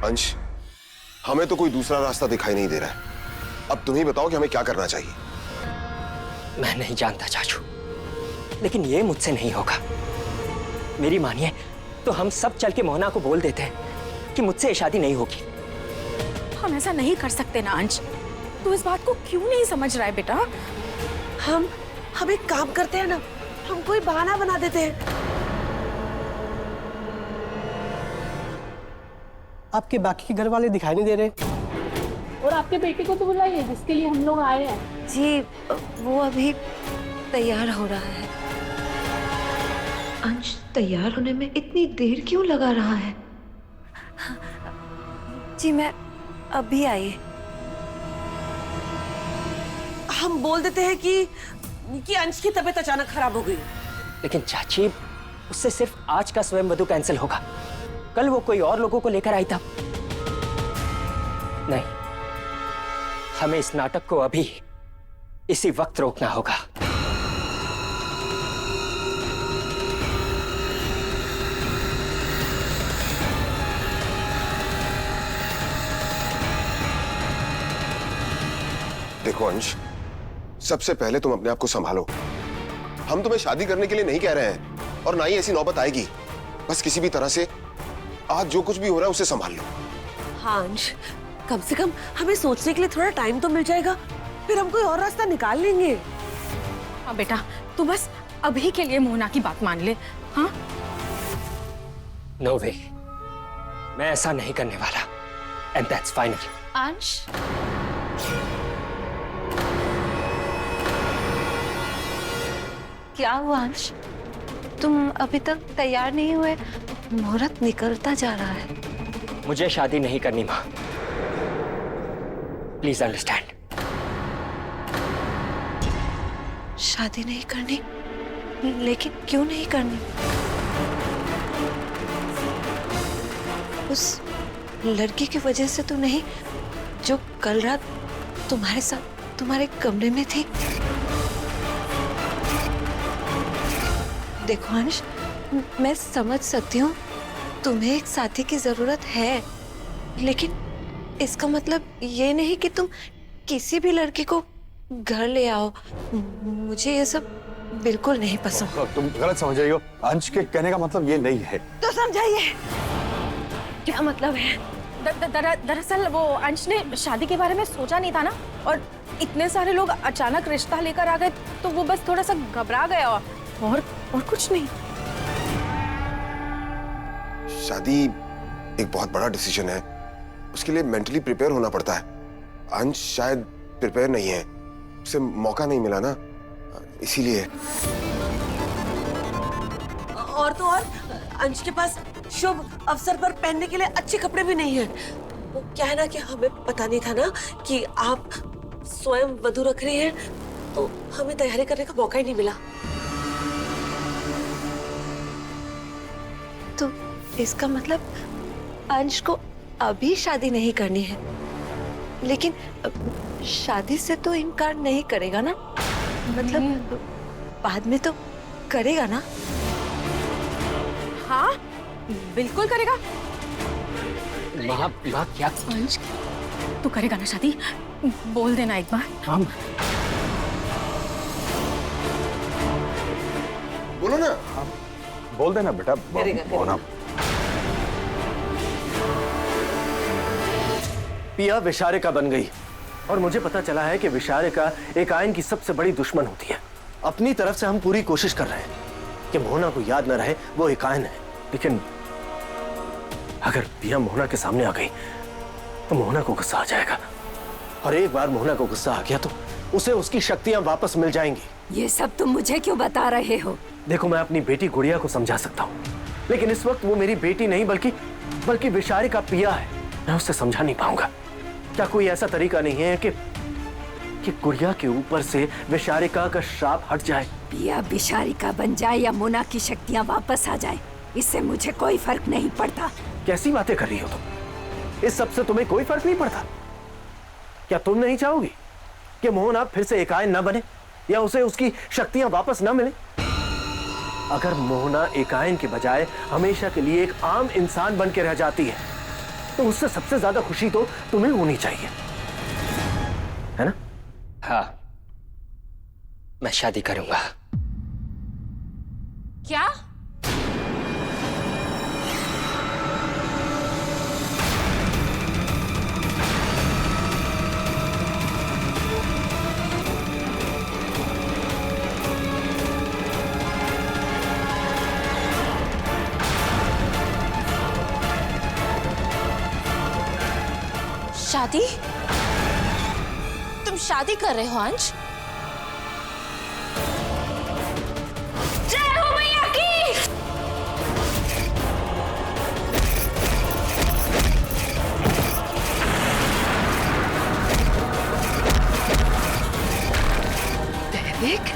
अंश, हमें तो कोई दूसरा रास्ता दिखाई नहीं दे रहा है। अब तुम ही बताओ कि हमें क्या करना चाहिए। मैं नहीं जानता चाचू, लेकिन ये मुझसे नहीं होगा। मेरी मानिए तो हम सब चल के मोहना को बोल देते हैं कि मुझसे ये शादी नहीं होगी। हम ऐसा नहीं कर सकते ना अंश। तू इस बात को क्यों नहीं समझ रहा है बेटा? हम एक काम करते हैं ना, हम कोई बहाना बना देते हैं। आपके बाकी के घर वाले दिखाई नहीं दे रहे। और आपके बेटे को तो बुलाइए जिसके लिए हम लोग आए हैं। जी, वो अभी तैयार हो रहा है। अंश तैयार होने में इतनी देर क्यों लगा रहा है? जी मैं अभी आई। हम बोल देते हैं कि अंश की तबीयत अचानक खराब हो गई। लेकिन चाची, उससे सिर्फ आज का स्वयं वधु कैंसिल होगा। कल वो कोई और लोगों को लेकर आई था। नहीं, हमें इस नाटक को अभी इसी वक्त रोकना होगा। देखो अंश, सबसे पहले तुम अपने आप को संभालो। हम तुम्हें शादी करने के लिए नहीं कह रहे हैं और ना ही ऐसी नौबत आएगी। बस किसी भी तरह से आज जो कुछ भी हो रहा है उसे संभाल लो। हाँ अंश, कम से कम हमें सोचने के लिए थोड़ा टाइम तो मिल जाएगा, फिर हम कोई और रास्ता निकाल लेंगे। हाँ बेटा, तू बस अभी के लिए मोहना की बात मान ले। हाँ, नो वे, मैं ऐसा नहीं करने वाला। And that's final. अंश, क्या हुआ अंश? तुम अभी तक तैयार नहीं हुए? मुहूर्त निकलता जा रहा है। मुझे शादी नहीं करनी माँ, प्लीज अंडरस्टैंड। शादी नहीं करनी? लेकिन क्यों नहीं करनी? उस लड़की की वजह से तो नहीं जो कल रात तुम्हारे साथ तुम्हारे कमरे में थी? देखो अंश, मैं समझ सकती हूँ तुम्हें एक साथी की जरूरत है, लेकिन इसका मतलब ये नहीं कि तुम किसी भी लड़की को घर ले आओ। मुझे ये सब बिल्कुल नहीं पसंद। तुम गलत समझ रही हो। अंश के कहने का मतलब ये नहीं है। तो समझाइए, क्या मतलब है? दरअसल वो अंश ने शादी के बारे में सोचा नहीं था ना, और इतने सारे लोग अचानक रिश्ता लेकर आ गए तो वो बस थोड़ा सा घबरा गया और कुछ नहीं। शादी एक बहुत बड़ा डिसीजन है, उसके लिए मेंटली प्रिपेयर होना पड़ता है। अंश शायद प्रिपेयर नहीं है, उसे मौका नहीं मिला ना, इसीलिए। और तो और अंश के पास शुभ अवसर पर पहनने के लिए अच्छे कपड़े भी नहीं हैं। वो क्या है ना कि हमें पता नहीं था ना कि आप स्वयं वधू रख रही हैं, तो हमें तैयारी करने का मौका ही नहीं मिला। तो इसका मतलब अंश को अभी शादी नहीं करनी है, लेकिन शादी से तो इनकार नहीं करेगा ना? मतलब बाद में तो करेगा ना? हाँ, बिल्कुल करेगा। माँ क्या? अंश, तू करेगा ना शादी? बोल देना एक बार। हम बोलो ना। बोल देना बेटा। मोहना, पिया विशारिका बन गई और मुझे पता चला है कि विशारिका एक आयन की सबसे बड़ी दुश्मन होती है। अपनी तरफ से हम पूरी कोशिश कर रहे हैं कि मोहना को याद न रहे वो एक आयन है, लेकिन अगर पिया मोहना के सामने आ गई तो मोहना को गुस्सा आ जाएगा, और एक बार मोहना को गुस्सा आ गया तो उसे उसकी शक्तियां वापस मिल जाएंगी। ये सब तुम मुझे क्यों बता रहे हो? देखो, मैं अपनी बेटी गुड़िया को समझा सकता हूँ, लेकिन इस वक्त वो मेरी बेटी नहीं बल्कि विशारिका पिया है। मैं उससे समझा नहीं पाऊंगा। क्या कोई ऐसा तरीका नहीं है कि गुड़िया के ऊपर से विशारिका का श्राप हट जाए? पिया विशारिका बन जाए या मोना की शक्तियां वापस आ जाए, इससे मुझे कोई फर्क नहीं पड़ता। कैसी बातें कर रही हो तुम? इस सब से तुम्हें कोई फर्क नहीं पड़ता? क्या तुम नहीं चाहोगी कि मोहना फिर से एकायन न बने या उसे उसकी शक्तियां वापस न मिले? अगर मोहना एकायन के बजाय हमेशा के लिए एक आम इंसान बन के रह जाती है तो उससे सबसे ज्यादा खुशी तो तुम्हें होनी चाहिए, है ना? हाँ, मैं शादी करूंगा। क्या? शादी? तुम शादी कर रहे हो अंश? जय हो मैया की! दैविक,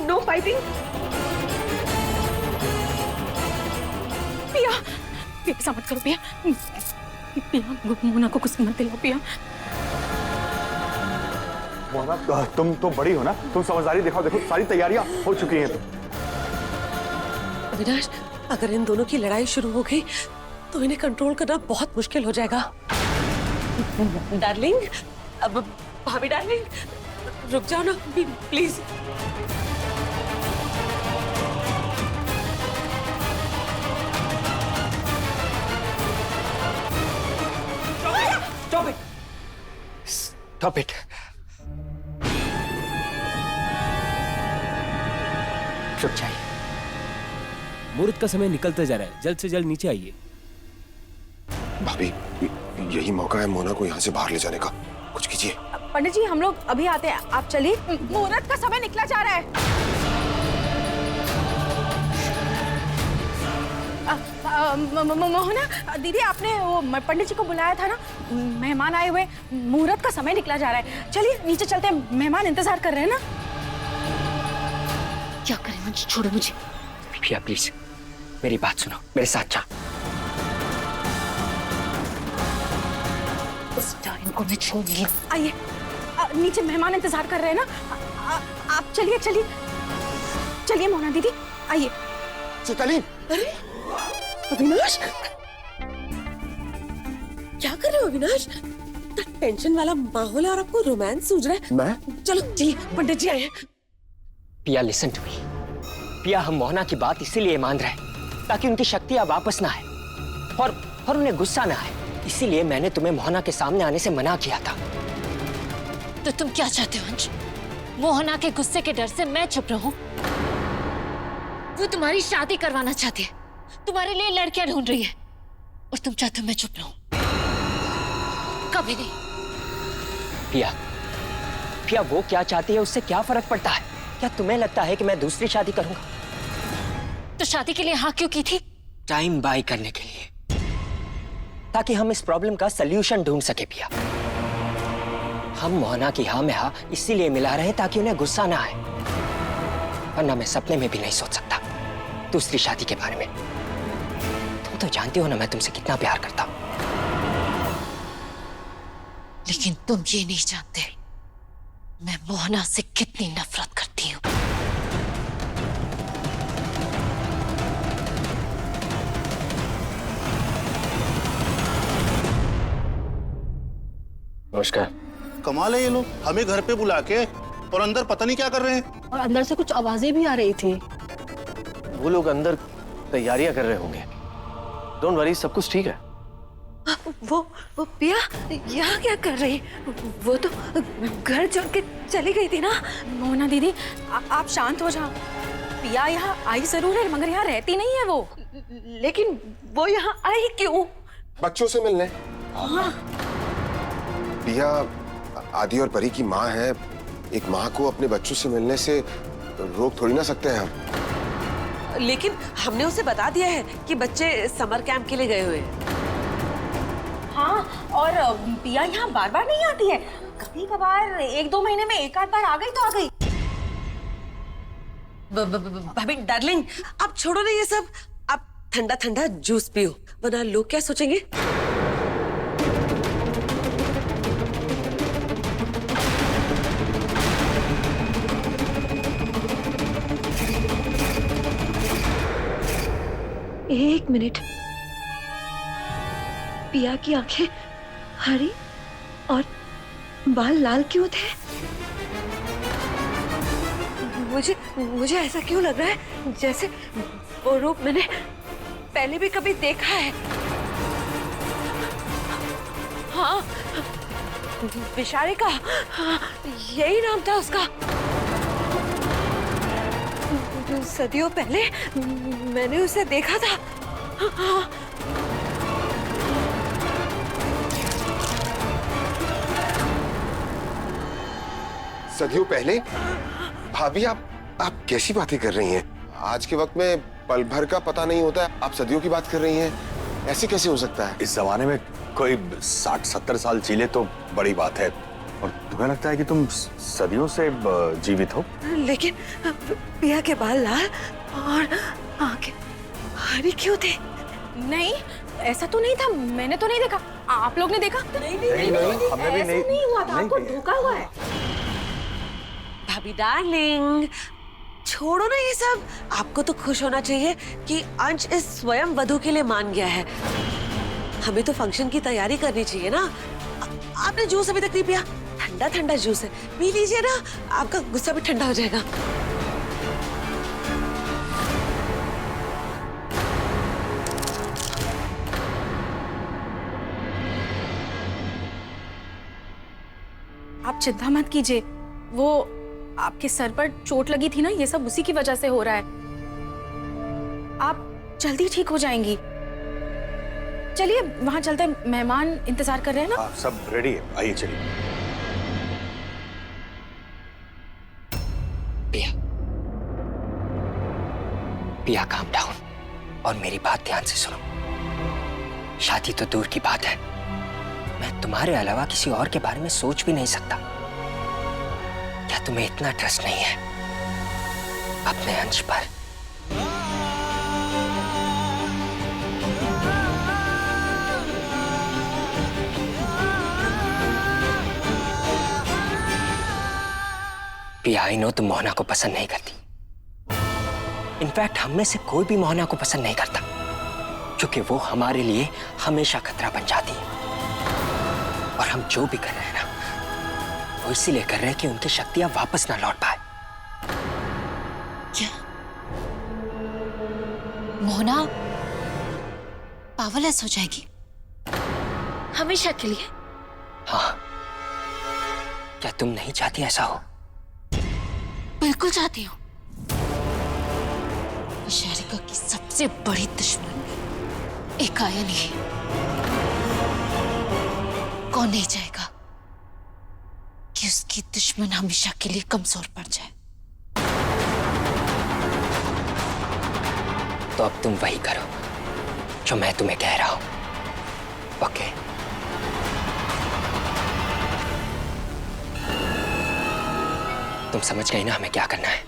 नो फाइटिंग। पिया, पिया ऐसा मत करो पिया। पिया मोना को कुछ मत दिलाओ पिया। मोना, तुम तो बड़ी हो ना, तुम समझदारी दिखाओ। देखो सारी तैयारियां हो चुकी हैं। अविनाश, अगर इन दोनों की लड़ाई शुरू हो गई तो इन्हें कंट्रोल करना बहुत मुश्किल हो जाएगा। डार्लिंग, अब भाभी डार्लिंग, रुक जाओ ना प्लीज। Stop it. चुप जाइए। मुहूर्त का समय निकलता जा रहा है, जल्द से जल्द नीचे आइए। भाभी, यही मौका है मोना को यहाँ से बाहर ले जाने का। कुछ कीजिए। पंडित जी, हम लोग अभी आते हैं, आप चलिए। मुहूर्त का समय निकला जा रहा है। मोहना दीदी, आपने वो पंडित जी को बुलाया था ना, मेहमान आए हुए, मुहूर्त का समय निकला जा रहा है। चलिए नीचे चलते हैं, मेहमान इंतजार कर रहे हैं ना। क्या करें मुझे, छोड़ो मुझे। पिया प्लीज मेरी बात सुनो, मेरे साथ चल। इस टाइम को मैं छोड़ नहीं। आइए, नीचे मेहमान इंतजार कर रहे हैं ना। आप चलिए चलिए चलिए मोहना दीदी, आइए। चलिए। अरे अविनाश, क्या कर रहे हो अविनाश? टेंशन वाला माहौल है और आपको रोमांस सूझ रहा है। मैं? चलो चलिए, पंडित जी आए हैं। पिया लिसन टू मी। पिया, हम मोहना की बात इसीलिए मान रहे हैं ताकि उनकी शक्तियां वापस ना आए और उन्हें गुस्सा ना आए। इसीलिए मैंने तुम्हें मोहना के सामने आने से मना किया था। तो तुम क्या चाहते हो अंश? मोहना के गुस्से के डर से मैं चुप रहूं? वो तुम्हारी शादी करवाना चाहती है, तुम्हारे लिए लड़कियां ढूंढ रही है और तुम चाहते हो मैं चुप रहूं? कभी नहीं। पिया, वो क्या चाहती है उससे क्या फर्क पड़ता है? क्या तुम्हें लगता है कि मैं दूसरी शादी करूंगा? तो शादी के लिए हाँ क्यों की थी? टाइम बाय करने के लिए, ताकि हम इस प्रॉब्लम का सल्यूशन ढूंढ सके। पिया, हम मोहना की हाँ में हाँ इसीलिए मिला रहे हैं ताकि उन्हें गुस्सा ना आए, वरना मैं सपने में भी नहीं सोच सकता दूसरी शादी के बारे में। तुम तो जानती हो ना मैं तुमसे कितना प्यार करता हूं। लेकिन तुम ये नहीं जानते मैं मोहना से कितनी नफरत करती हूँ। नमस्कार। कमाल है ये लोग, हमें घर पे बुला के और अंदर पता नहीं क्या कर रहे हैं। और अंदर से कुछ आवाजें भी आ रही थी। वो लोग अंदर तैयारियां कर रहे होंगे। डोंट वरी, सब कुछ ठीक है। वो पिया यहाँ क्या कर रही? वो तो घर छोड़ के चली गई थी ना। मोहना दीदी, आप शांत हो जाओ। पिया यहाँ आई जरूर है मगर यहाँ रहती नहीं है वो। लेकिन वो यहाँ आई क्यों? बच्चों से मिलने। हाँ। पिया आदि और परी की माँ है। एक माँ को अपने बच्चों से मिलने से रोक थोड़ी ना सकते हैं हम। लेकिन हमने उसे बता दिया है कि बच्चे समर कैंप के लिए गए हुए हैं। हाँ, और पिया यहाँ बार बार नहीं आती है। कभी कभार 1-2 महीने में एक आध बार आ गई तो आ गई। भाभी डार्लिंग, आप छोड़ो ना ये सब, आप ठंडा ठंडा जूस पियो, वरना लोग क्या सोचेंगे। एक मिनट, पिया की आंखें हरी और बाल लाल क्यों थे? मुझे ऐसा क्यों लग रहा है जैसे वो रूप मैंने पहले भी कभी देखा है। हाँ, विशारिका, हाँ, यही नाम था उसका। सदियों पहले मैंने उसे देखा था। हाँ। सदियों पहले? भाभी आप कैसी बातें कर रही हैं? आज के वक्त में पल भर का पता नहीं होता है, आप सदियों की बात कर रही हैं? ऐसे कैसे हो सकता है? इस जमाने में कोई 60-70 साल जी ले तो बड़ी बात है, और तुम्हें लगता है कि तुम सदियों से जीवित हो? लेकिन पिया के बाल लाल और आंखें हरी क्यों थे? नहीं, ऐसा तो नहीं था, मैंने तो नहीं देखा। आप लोग ने देखा? नहीं, हमें भी नहीं हुआ था, आपको धोखा हुआ है। भाभी डार्लिंग, छोड़ो ना ये सब। आपको तो खुश होना चाहिए कि अंश इस स्वयं वधु के लिए मान गया है। हमें तो फंक्शन की तैयारी करनी चाहिए ना। आपने जूस अभी तक नहीं पिया, ठंडा ठंडा जूस है, पी लीजिए ना, आपका गुस्सा भी ठंडा हो जाएगा। आप चिंता मत कीजिए, वो आपके सर पर चोट लगी थी ना, ये सब उसी की वजह से हो रहा है। आप जल्दी ठीक हो जाएंगी। चलिए वहां चलते हैं, मेहमान इंतजार कर रहे हैं ना। सब रेडी है, आइए चलिए। पिया काम डाउन और मेरी बात ध्यान से सुनो। शादी तो दूर की बात है, मैं तुम्हारे अलावा किसी और के बारे में सोच भी नहीं सकता। क्या तुम्हें इतना ट्रस्ट नहीं है अपने अंश पर? पिया, आई नो तुम मोहना को पसंद नहीं करती। इनफैक्ट हम में से कोई भी मोहना को पसंद नहीं करता, क्योंकि वो हमारे लिए हमेशा खतरा बन जाती है। और हम जो भी कर रहे हैं ना, वो इसीलिए कर रहे हैं कि उनकी शक्तियां वापस ना लौट पाए। क्या मोहना पावरलेस हो जाएगी हमेशा के लिए? हाँ, क्या तुम नहीं चाहती ऐसा हो? बिल्कुल चाहती हूँ। विशारिका की सबसे बड़ी दुश्मन एक आयन ही। कौन नहीं चाहेगा कि उसकी दुश्मन हमेशा के लिए कमजोर पड़ जाए? तो अब तुम वही करो जो मैं तुम्हें कह रहा हूं, ओके? तुम समझ गई ना हमें क्या करना है?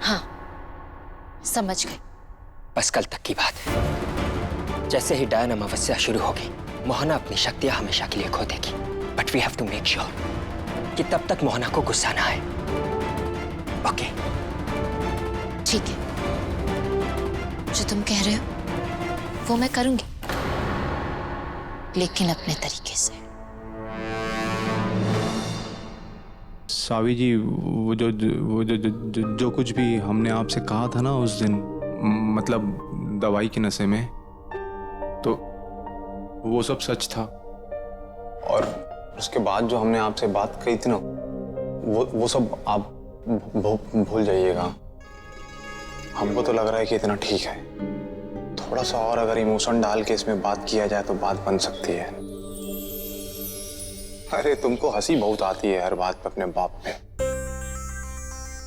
हाँ, समझ गई। बस कल तक की बात है। जैसे ही डायन अमावस्या शुरू होगी, मोहना अपनी शक्तियां हमेशा के लिए खो देगी। But we have to make sure कि तब तक मोहना को गुस्सा ना आए, ओके? ठीक है, जो तुम कह रहे हो वो मैं करूंगी, लेकिन अपने तरीके से। सावी जी, वो जो कुछ भी हमने आपसे कहा था ना उस दिन, मतलब दवाई के नशे में, तो वो सब सच था। और उसके बाद जो हमने आपसे बात कही थी ना, वो सब आप भूल जाइएगा। हमको तो लग रहा है कि इतना ठीक है। थोड़ा सा और अगर इमोशन डाल के इसमें बात किया जाए तो बात बन सकती है। अरे तुमको हंसी बहुत आती है हर बात पे अपने बाप पे।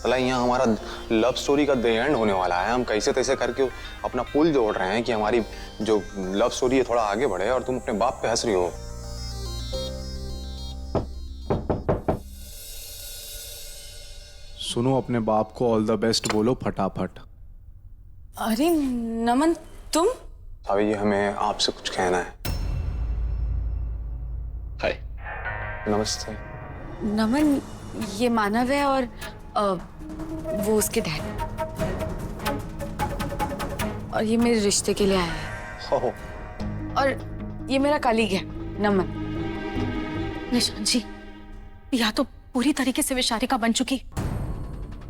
चला, यहाँ हमारा लव स्टोरी का द एंड होने वाला है। हम कैसे तैसे करके अपना पुल जोड़ रहे हैं कि हमारी जो लव स्टोरी है थोड़ा आगे बढ़े, और तुम अपने बाप पे हंस रही हो। सुनो, अपने बाप को ऑल द बेस्ट बोलो फटाफट। अरे नमन, तुम? सावी जी, हमें आपसे कुछ कहना है। हाय। नमस्ते। नमन, ये मानव है और वो उसके डैड, और ये मेरे रिश्ते के लिए आया है। हो। और ये मेरा कलीग है नमन। निशान जी, या तो पूरी तरीके से विशारिका बन चुकी,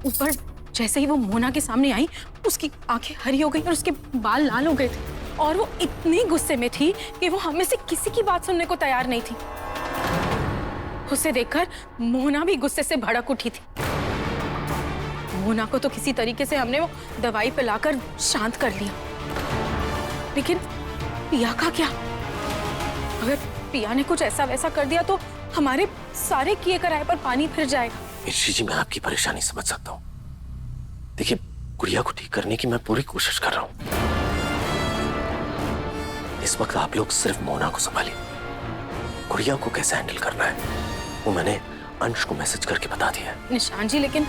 ऊपर जैसे ही वो मोना के सामने आई उसकी आंखें हरी हो गई और उसके बाल लाल हो गए थे, और वो इतनी गुस्से में थी कि वो हमें से किसी की बात सुनने को तैयार नहीं थी। उसे देखकर मोना भी गुस्से से भड़क उठी थी। मोना को तो किसी तरीके से हमने वो दवाई पिलाकर शांत कर लिया, लेकिन पिया का क्या? अगर पिया ने कुछ ऐसा वैसा कर दिया तो हमारे सारे किए कराए पर पानी फिर जाएगा। ऋषि जी, मैं आपकी परेशानी समझ सकता हूँ। देखिए, गुड़िया को ठीक करने की मैं पूरी कोशिश कर रहा हूँ। इस वक्त आप लोग सिर्फ मोना को संभालिए। गुड़िया को कैसे हैंडल करना है वो मैंने अंश को मैसेज करके बता दिया है। निशान जी, लेकिन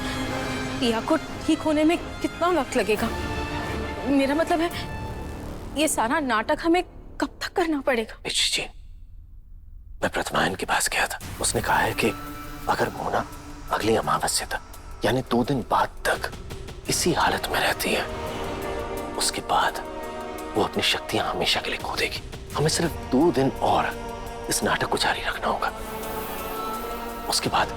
पिया को ठीक होने में कितना वक्त लगेगा? मेरा मतलब है, ये सारा नाटक हमें कब तक करना पड़ेगा? ऋषि जी, मैं प्रतिमायन के पास गया था। उसने कहा है कि अगर मोना अगली अमावस्या तक यानी 2 दिन बाद तक इसी हालत में रहती है, उसके बाद वो अपनी शक्तियां हमेशा के लिए खो देगी। हमें सिर्फ 2 दिन और इस नाटक को जारी रखना होगा। उसके बाद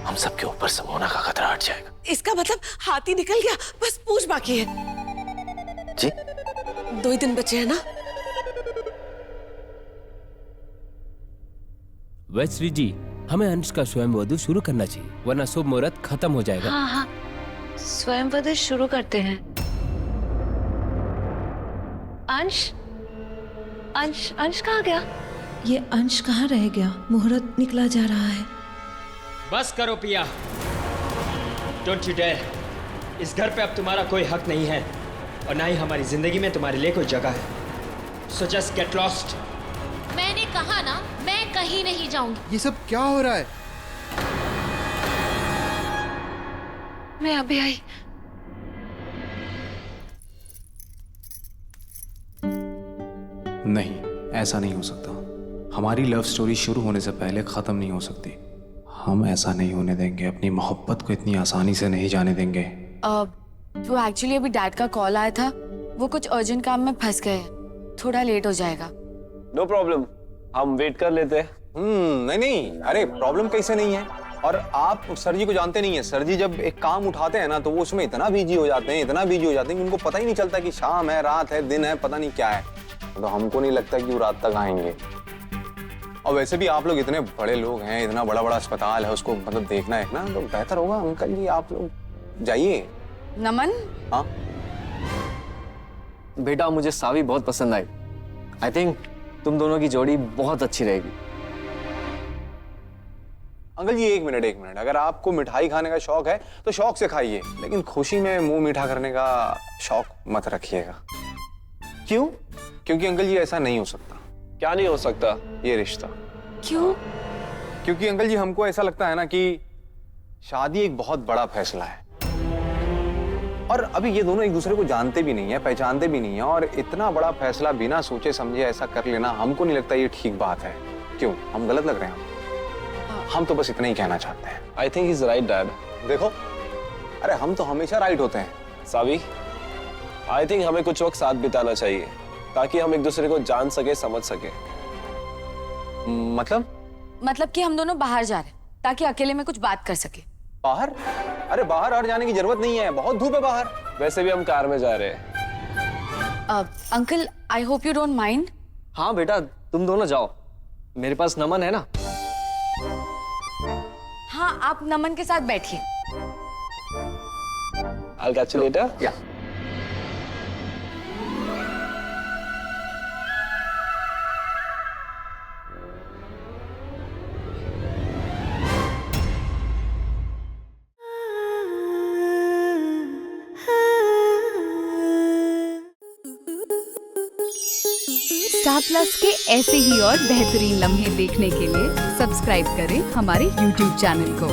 हम सबके ऊपर से मोना का खतरा हट जाएगा। इसका मतलब हाथी निकल गया, बस पूछ बाकी है। जी, 2 ही दिन बचे हैं ना? वैश्री जी, हमें अंश का स्वयंवदु शुरू करना चाहिए, वरना शुभ मुहूर्त खत्म हो जाएगा। हाँ हाँ, स्वयंवदु शुरू करते हैं। अंश, अंश, अंश कहाँ गया? ये अंश कहाँ रह गया? मुहूर्त निकला जा रहा है। बस करो पिया, डोंट यू डेयर। इस घर पे अब तुम्हारा कोई हक नहीं है, और ना ही हमारी जिंदगी में तुम्हारे लिए कोई जगह है। So just get lost. मैंने कहा ना, मैं कहीं नहीं जाऊंगी। ये सब क्या हो रहा है? मैं अभी आई। नहीं, ऐसा नहीं हो सकता। हमारी लव स्टोरी शुरू होने से पहले खत्म नहीं हो सकती। हम ऐसा नहीं होने देंगे। अपनी मोहब्बत को इतनी आसानी से नहीं जाने देंगे। वो एक्चुअली अभी डैड का कॉल आया था, वो कुछ अर्जेंट काम में फंस गए, थोड़ा लेट हो जाएगा। नो प्रॉब्लम, हम वेट कर लेते हैं। नहीं नहीं, अरे प्रॉब्लम कैसे नहीं है। और आप सर जी को जानते नहीं है। सर जी जब एक काम उठाते हैं ना तो वो उसमें इतना बिजी हो जाते हैं, इतना बिजी हो जाते हैं कि उनको पता ही नहीं चलता कि शाम है, रात है, दिन है, पता नहीं क्या है। तो हमको नहीं लगता कि वो रात तक आएंगे। और वैसे भी आप लोग इतने बड़े लोग हैं, इतना बड़ा बड़ा अस्पताल है, उसको मतलब देखना है ना, तो बेहतर होगा अंकल जी आप लोग जाइए। नमन, हाँ बेटा, मुझे सावी बहुत पसंद आई। आई थिंक तुम दोनों की जोड़ी बहुत अच्छी रहेगी। अंकल जी एक मिनट, अगर आपको मिठाई खाने का शौक है तो शौक से खाइए, लेकिन खुशी में मुंह मीठा करने का शौक मत रखिएगा। क्यों? क्योंकि अंकल जी ऐसा नहीं हो सकता। क्या नहीं हो सकता? ये रिश्ता। क्यों? क्योंकि अंकल जी हमको ऐसा लगता है ना कि शादी एक बहुत बड़ा फैसला है, और अभी ये दोनों एक दूसरे को जानते भी नहीं है, पहचानते भी नहीं है, और इतना बड़ा फैसला बिना सोचे समझे ऐसा कर लेना हमको नहीं लगता ये ठीक बात है। क्यों, हम गलत लग रहे हैं? हम तो बस इतना ही कहना चाहते हैं। I think is right dad. देखो, अरे हम तो हमेशा राइट होते हैं। सावी, आई थिंक हमें कुछ वक्त साथ बिताना चाहिए ताकि हम एक दूसरे को जान सके, समझ सके। मतलब कि हम दोनों बाहर जा रहे हैं ताकि अकेले में कुछ बात कर सके। बाहर? अरे बाहर और जाने की जरूरत नहीं है, बहुत धूप है बाहर। वैसे भी हम कार में जा रहे हैं। Uncle, I hope you don't mind. हाँ बेटा, तुम दोनों जाओ, मेरे पास नमन है ना। हाँ, आप नमन के साथ बैठिए। I'll catch you later. Yeah. Star plus के ऐसे ही और बेहतरीन लम्हे देखने के लिए सब्सक्राइब करें हमारे YouTube चैनल को।